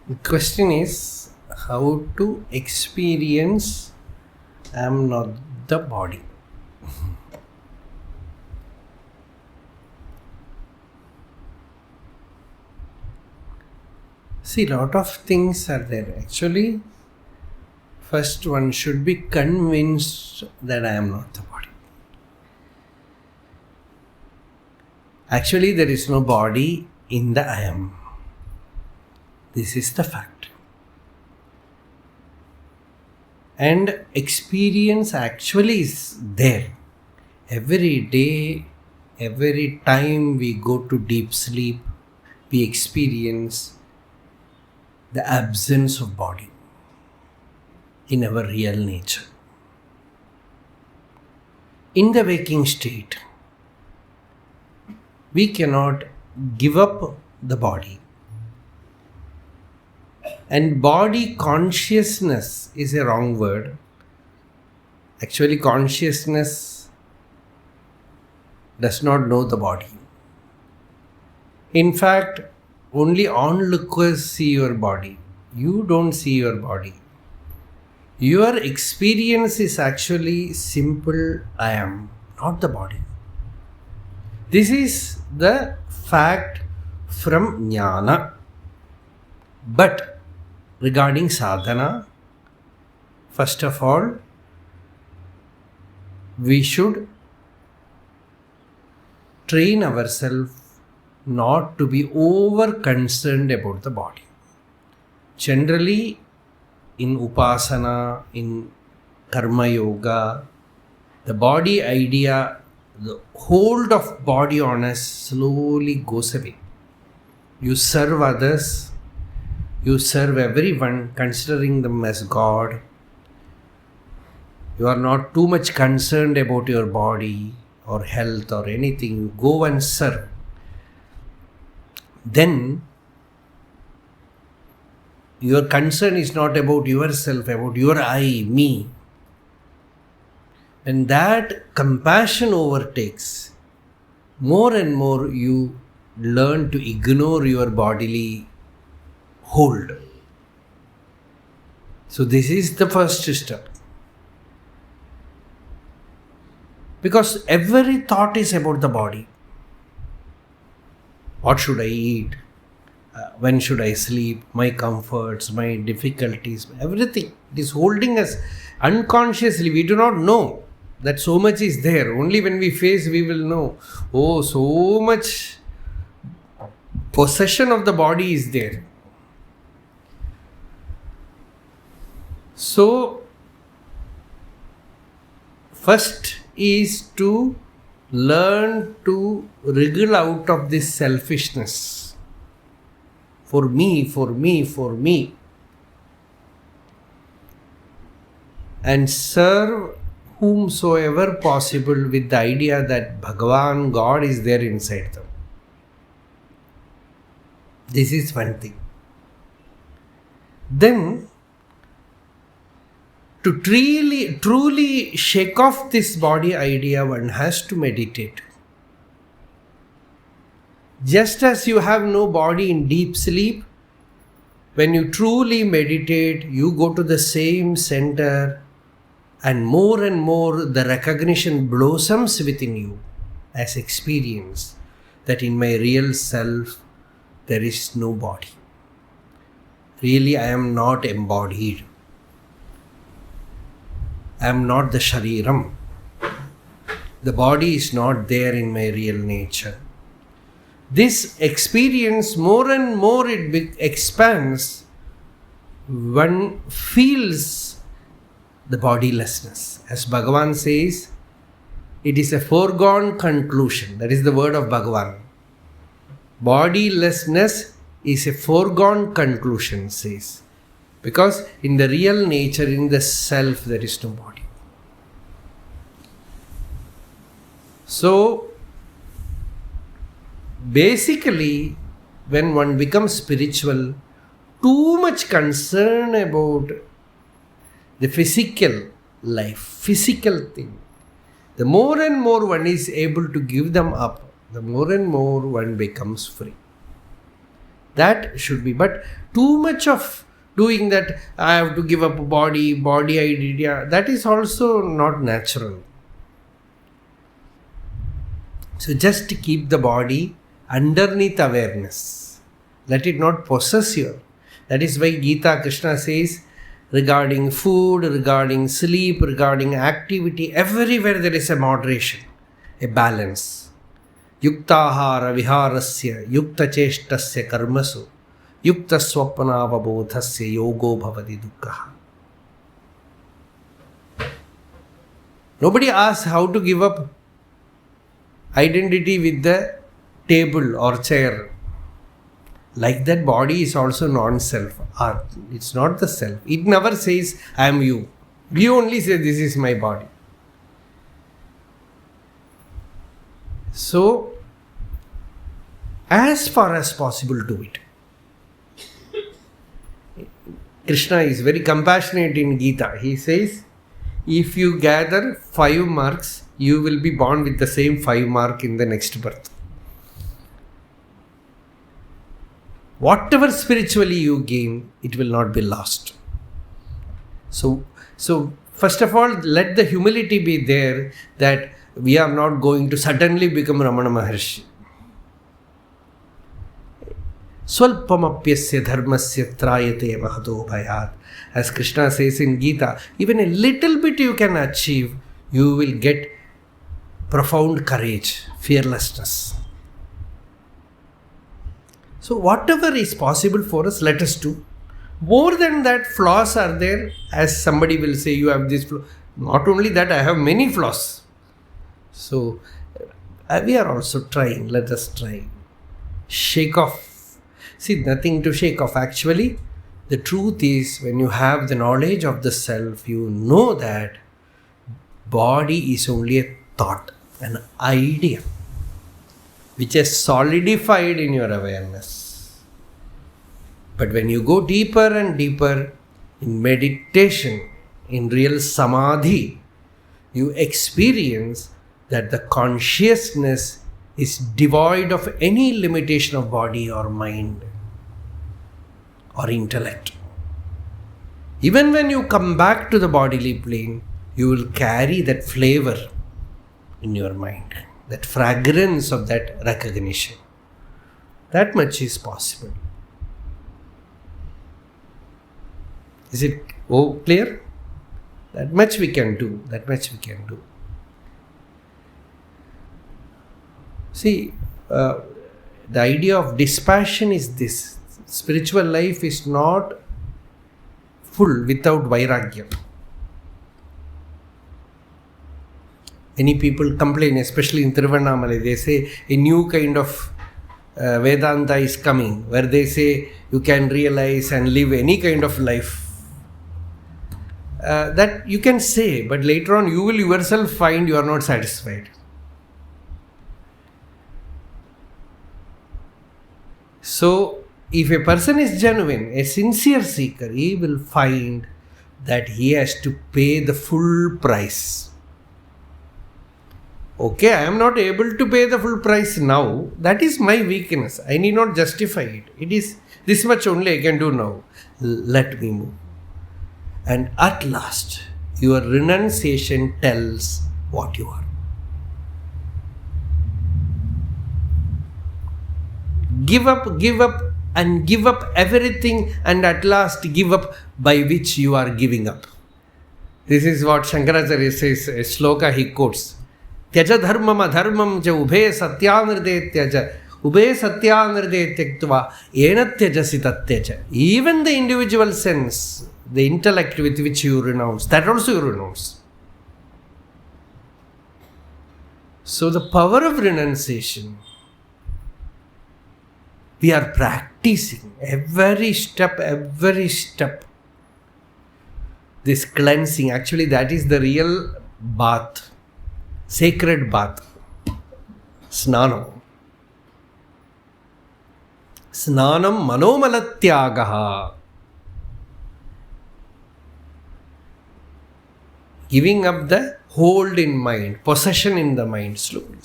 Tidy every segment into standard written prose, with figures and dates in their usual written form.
The question is how to experience I am not the body. See, lot of things are there. Actually, first one should be convinced that I am not the body. Actually, there is no body in the I am. This is the fact. And experience actually is there. Every day, every time we go to deep sleep, we experience the absence of body in our real nature. In the waking state, we cannot give up the body. And body consciousness is a wrong word. Actually, consciousness does not know the body. In fact, only onlookers see your body. You don't see your body. Your experience is actually simple I am, not the body. This is the fact from jnana. But regarding sadhana, first of all, we should train ourselves not to be over concerned about the body. Generally, in upasana, in karma yoga, the body idea, the hold of body on us slowly goes away. You serve others, you serve everyone, considering them as God. You are not too much concerned about your body or health or anything. You go and serve. Then your concern is not about yourself, about your I, me. And that compassion overtakes, more and more you learn to ignore your bodily hold. So this is the first step. Because every thought is about the body. What should I eat? When should I sleep? My comforts, my difficulties, everything. It is holding us unconsciously. We do not know that so much is there. Only when we face, we will know. Oh, so much possession of the body is there. So, first is to learn to wriggle out of this selfishness. For me, for me, for me. And serve whomsoever possible with the idea that Bhagavan, God is there inside them. This is one thing. Then, to truly shake off this body idea, one has to meditate. Just as you have no body in deep sleep, when you truly meditate, you go to the same center, and more the recognition blossoms within you as experience that in my real self there is no body. Really, I am not embodied. I am not the shariram. The body is not there in my real nature. This experience, more and more it expands, one feels the bodilessness. As Bhagavan says, it is a foregone conclusion. That is the word of Bhagavan. Bodilessness is a foregone conclusion, says. Because in the real nature, in the self, there is no body. So, basically, when one becomes spiritual, too much concern about the physical life, physical thing. The more and more one is able to give them up, the more and more one becomes free. That should be. But too much of doing that, I have to give up body idea, that is also not natural. So just keep the body underneath awareness. Let it not possess you. That is why Gita Krishna says, regarding food, regarding sleep, regarding activity, everywhere there is a moderation, a balance. Yuktahara viharasya, yukta cheshtasya karmasu, yukta swapnavabodhasya yogo bhavati dukkha. Nobody asks how to give up identity with the table or chair. Like that, body is also non-self. It's not the self. It never says, I am you. You only say, this is my body. So, as far as possible, do it. Krishna is very compassionate in Gita. He says, if you gather 5 marks, you will be born with the same 5 mark in the next birth. Whatever spiritually you gain, it will not be lost. So first of all, let the humility be there that we are not going to suddenly become Ramana Maharshi. Swalpamapyasya dharmasya trayate mahato bhayat. As Krishna says in Gita, even a little bit you can achieve, you will get profound courage, fearlessness. So whatever is possible for us, let us do. More than that, flaws are there. As somebody will say, you have this flaw. Not only that, I have many flaws. So we are also trying. Let us try. Shake off. See, nothing to shake off. Actually, the truth is, when you have the knowledge of the self, you know that body is only a thought, an idea, which is solidified in your awareness. But when you go deeper and deeper in meditation, in real samadhi, you experience that the consciousness is devoid of any limitation of body or mind or intellect. Even when you come back to the bodily plane, you will carry that flavor in your mind, that fragrance of that recognition. That much is possible. Is it clear? That much we can do. That much we can do. See, the idea of dispassion is this. Spiritual life is not full without vairagya. Many people complain, especially in Tiruvannamalai, they say a new kind of Vedanta is coming, where they say you can realize and live any kind of life. That you can say, but later on you will yourself find you are not satisfied. So, if a person is genuine, a sincere seeker, he will find that he has to pay the full price. Okay, I am not able to pay the full price now. That is my weakness. I need not justify it. It is this much only I can do now. Let me move. And at last, your renunciation tells what you are. Give up, and give up everything, and at last give up by which you are giving up. This is what Shankaracharya says, a sloka he quotes. Tyaja dharmam adharmam ja ubhe satyanrde tyaja ubhe satyanrde tyaktva ena tyajasi tatyaja. Even the individual sense, the intellect with which you renounce, that also you renounce. So the power of renunciation, we are practicing every step. This cleansing, actually that is the real bath, sacred bath. Snanam. Snanam manomalatyagaha. Giving up the hold in mind, possession in the mind, slowly.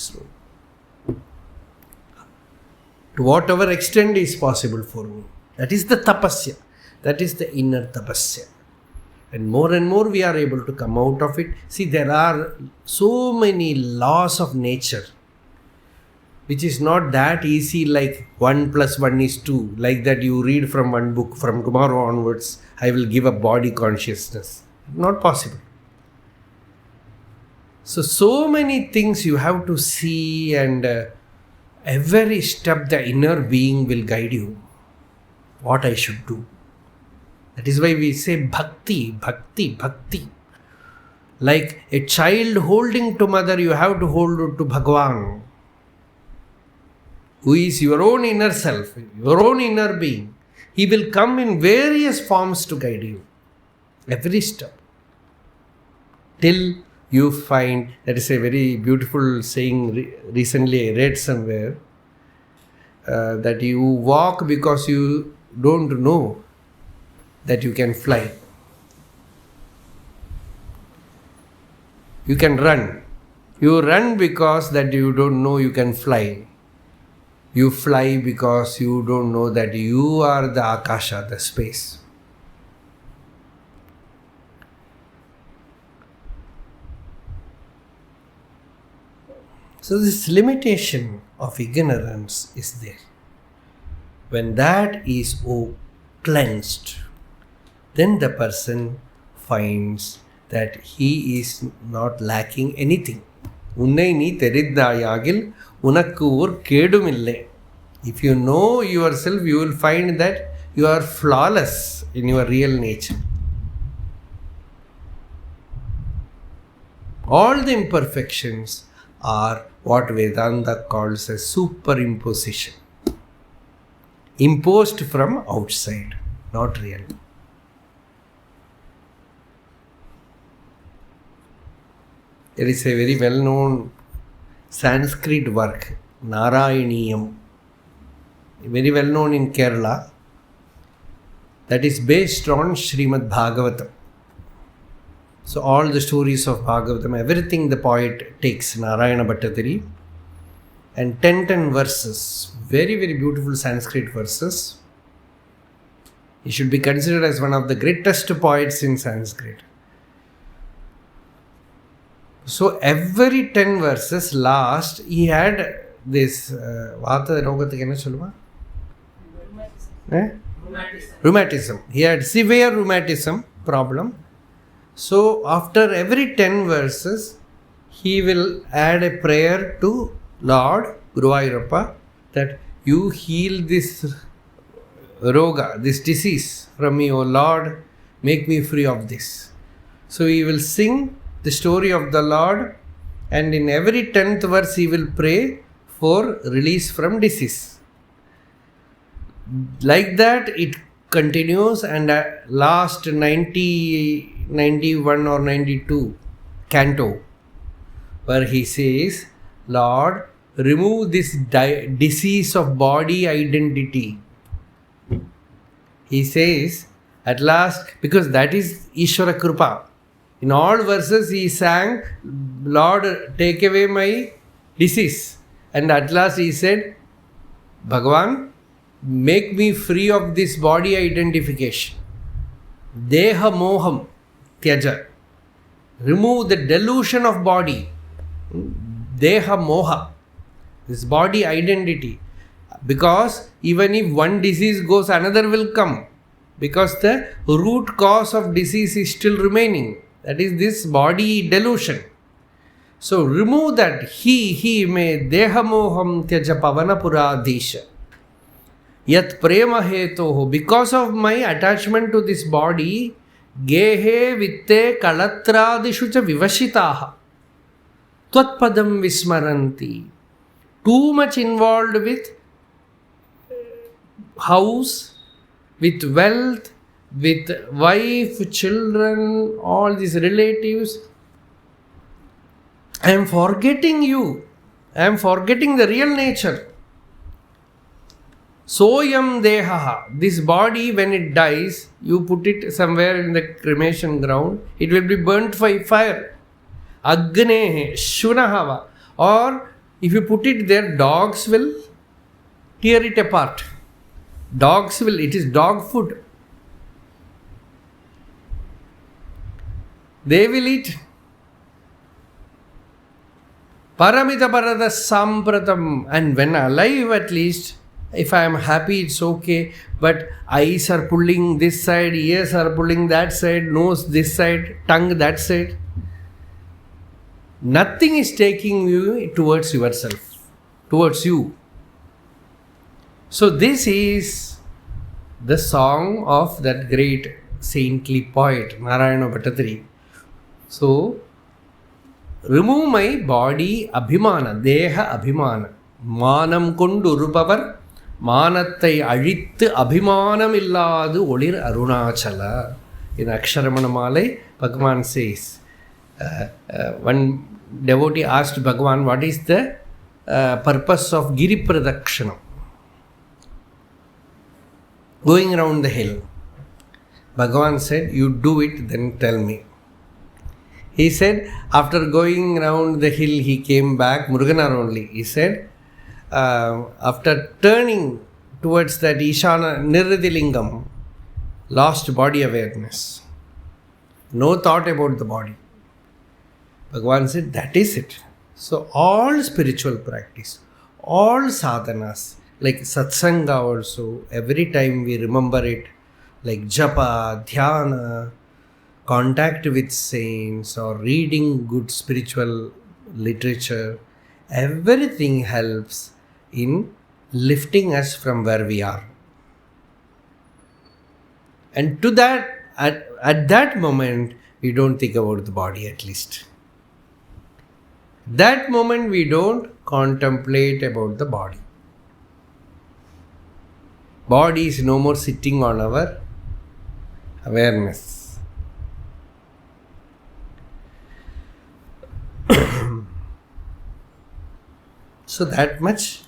To whatever extent is possible for me. That is the tapasya. That is the inner tapasya. And more we are able to come out of it. See, there are so many laws of nature, which is not that easy like 1 + 1 is 2. Like that you read from one book, from tomorrow onwards, I will give up body consciousness. Not possible. So many things you have to see, and every step the inner being will guide you. What I should do. That is why we say bhakti. Like a child holding to mother, you have to hold to Bhagavan, who is your own inner self, your own inner being. He will come in various forms to guide you. Every step. Till you find, that is a very beautiful saying recently I read somewhere, that you walk because you don't know that you can fly. You can run. You run because that you don't know you can fly. You fly because you don't know that you are the Akasha, the space. So this limitation of ignorance is there. When that is cleansed, then the person finds that he is not lacking anything. Unnai nee theriddayagil unakku or kedum ille. If you know yourself, you will find that you are flawless in your real nature. All the imperfections are what Vedanta calls a superimposition. Imposed from outside, not real. There is a very well-known Sanskrit work, Narayaniyam, very well-known in Kerala, that is based on Srimad Bhagavatam. So all the stories of Bhagavatam, everything the poet takes, Narayana Bhattatiri, and 10 verses, very beautiful Sanskrit verses. He should be considered as one of the greatest poets in Sanskrit. So every 10 verses last, he had this rheumatism. He had severe rheumatism problem. So after every 10 verses, he will add a prayer to Lord Guruvayurappa that you heal this roga, this disease from me, O Lord, make me free of this. So he will sing the story of the Lord, and in every 10th verse he will pray for release from disease. Like that it continues, and last 91 or 92 canto, where he says, Lord, remove this disease of body identity. He says, at last, because that is Ishvara Kripa. In all verses he sang, Lord, take away my disease. And at last he said, Bhagavan, make me free of this body identification. Deha moham tyaja. Remove the delusion of body. Deha moha. This body identity. Because even if one disease goes, another will come. Because the root cause of disease is still remaining. That is this body delusion. So remove that. He me deha moham tyaja pavana puradhisha. Yat prema hetoho. Because of my attachment to this body, gehe vitte kalatradishu cha vivashitaha. Tvatpadam vismaranti. Too much involved with house, with wealth, with wife, children, all these relatives. I am forgetting you. I am forgetting the real nature. Soyam dehaha. This body, when it dies, you put it somewhere in the cremation ground, it will be burnt by fire. Agnehe shunahava. Or if you put it there, dogs will tear it apart. It is dog food. They will eat. Paramita parada sampratam. And when alive, at least, if I am happy, it's okay. But eyes are pulling this side, ears are pulling that side, nose this side, tongue that side. Nothing is taking you towards yourself, towards you. So this is the song of that great saintly poet, Narayana Bhattacharya. So, remove my body abhimana, deha abhimana. Manam kondu rupavar, manattai azhittu abhimanam illadu olir Arunachala. In Aksharamana Malai, Bhagavan says, one devotee asked Bhagavan, what is the purpose of Giri Pradakshanam? Going around the hill. Bhagavan said, you do it, then tell me. He said, after going around the hill, he came back, Muruganar only. He said, after turning towards that Ishana Nirdilingam, lost body awareness. No thought about the body. Bhagavan said, that is it. So all spiritual practice, all sadhanas, like satsanga also, every time we remember it, like japa, dhyana, contact with saints or reading good spiritual literature, everything helps in lifting us from where we are. And to that, at that moment, we don't think about the body at least. That moment we don't contemplate about the body. Body is no more sitting on our awareness. So that much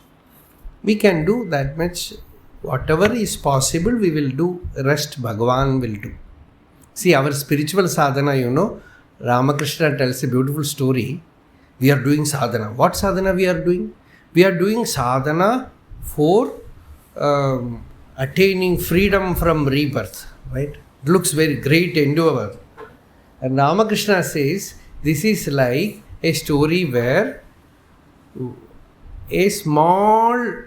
we can do, that much whatever is possible we will do, rest Bhagavan will do. See, our spiritual sadhana, Ramakrishna tells a beautiful story. We are doing sadhana. What sadhana we are doing? We are doing sadhana for attaining freedom from rebirth. Right? It looks very great endeavor. And Ramakrishna says, this is like a story where a small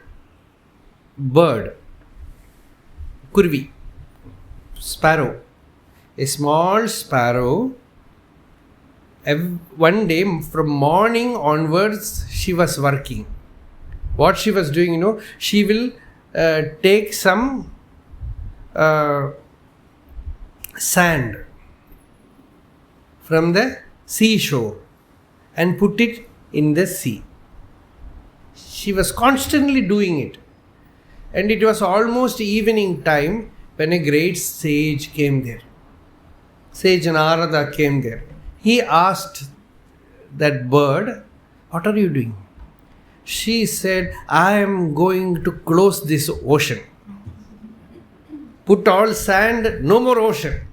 bird, kurvi, sparrow, a small sparrow, one day from morning onwards she was working. What she was doing, she will take some sand from the seashore and put it in the sea. She was constantly doing it. And it was almost evening time when a great sage came there. Sage Narada came there. He asked that bird, what are you doing? She said, I am going to close this ocean. Put all sand, no more ocean.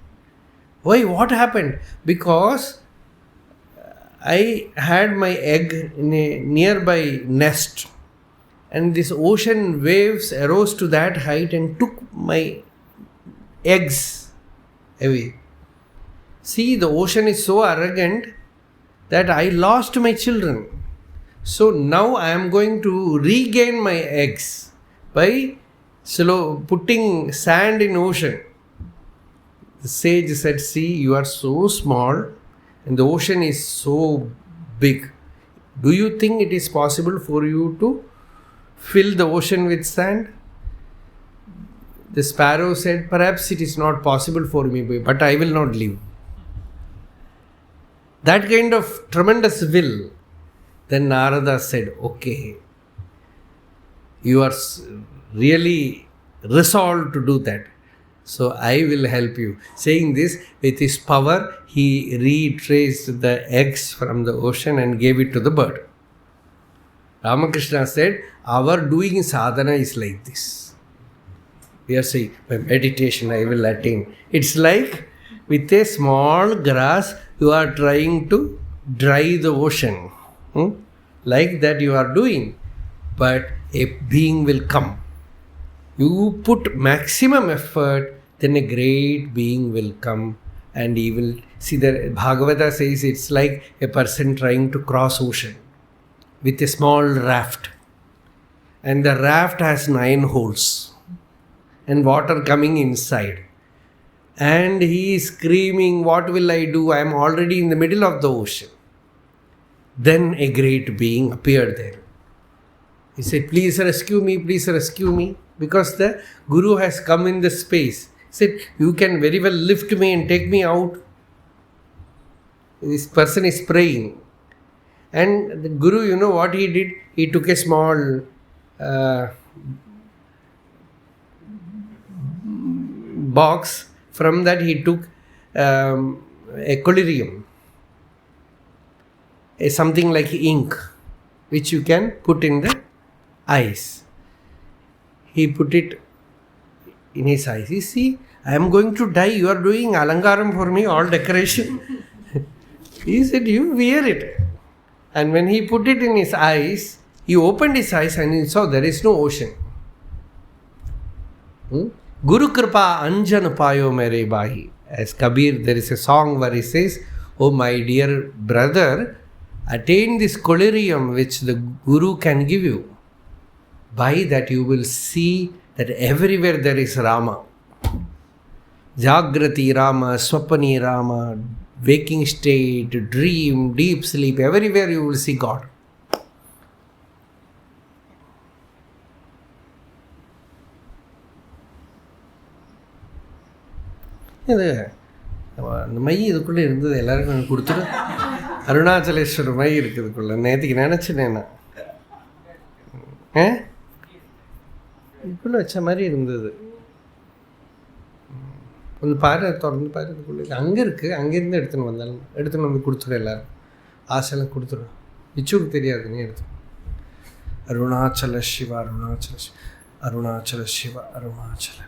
Why? What happened? Because I had my egg in a nearby nest. And this ocean waves arose to that height and took my eggs away. See, the ocean is so arrogant that I lost my children. So now I am going to regain my eggs by putting sand in ocean. The sage said, see, you are so small and the ocean is so big. Do you think it is possible for you to fill the ocean with sand? The sparrow said, perhaps it is not possible for me, but I will not leave. That kind of tremendous will. Then Narada said, okay, you are really resolved to do that. So I will help you. Saying this, with his power, he retraced the eggs from the ocean and gave it to the bird. Ramakrishna said, our doing sadhana is like this. We are saying, by meditation I will attain. It's like with a small grass, you are trying to dry the ocean. Like that you are doing. But a being will come. You put maximum effort, then a great being will come and he will see. The Bhagavata says it's like a person trying to cross ocean with a small raft, and the raft has 9 holes and water coming inside, and he is screaming, what will I do? I am already in the middle of the ocean. Then a great being appeared there. He said, please rescue me, because the Guru has come in the space. He said, you can very well lift me and take me out. This person is praying. And the Guru, you know what he did? He took a small box. From that he took a collyrium, something like ink, which you can put in the eyes. He put it in his eyes. You see, I am going to die. You are doing alangaram for me, all decoration. He said, you wear it. And when he put it in his eyes, he opened his eyes and he saw there is no ocean. Guru Kripa Anjan Payo Mere Bahi. As Kabir, there is a song where he says, oh my dear brother, attain this collyrium which the Guru can give you. By that you will see that everywhere there is Rama. Jagrati Rama, Swapani Rama, waking state, dream, deep sleep, everywhere you will see God. அந்த my இதுக்குள்ளே இருந்தது எல்லாருக்கும் நான் கொடுத்துட்டு Arunachaleswarar my இருக்குதுக்குள்ள நேற்றுக்கு நினச்சினேன் நான் இதுக்குள்ளே வச்ச மாதிரி இருந்தது. கொஞ்சம் பாரு, திறந்து பாரு, இதுக்குள்ளே அங்கே இருக்குது. அங்கேருந்து எடுத்துன்னு வந்து கொடுத்துடும். எல்லோரும் ஆசையெல்லாம் கொடுத்துடும். இச்சுக்கு தெரியாது, நீ எடுத்து. அருணாச்சல சிவா, அருணாச்சல சிவா, அருணாச்சல சிவா, அருணாச்சல.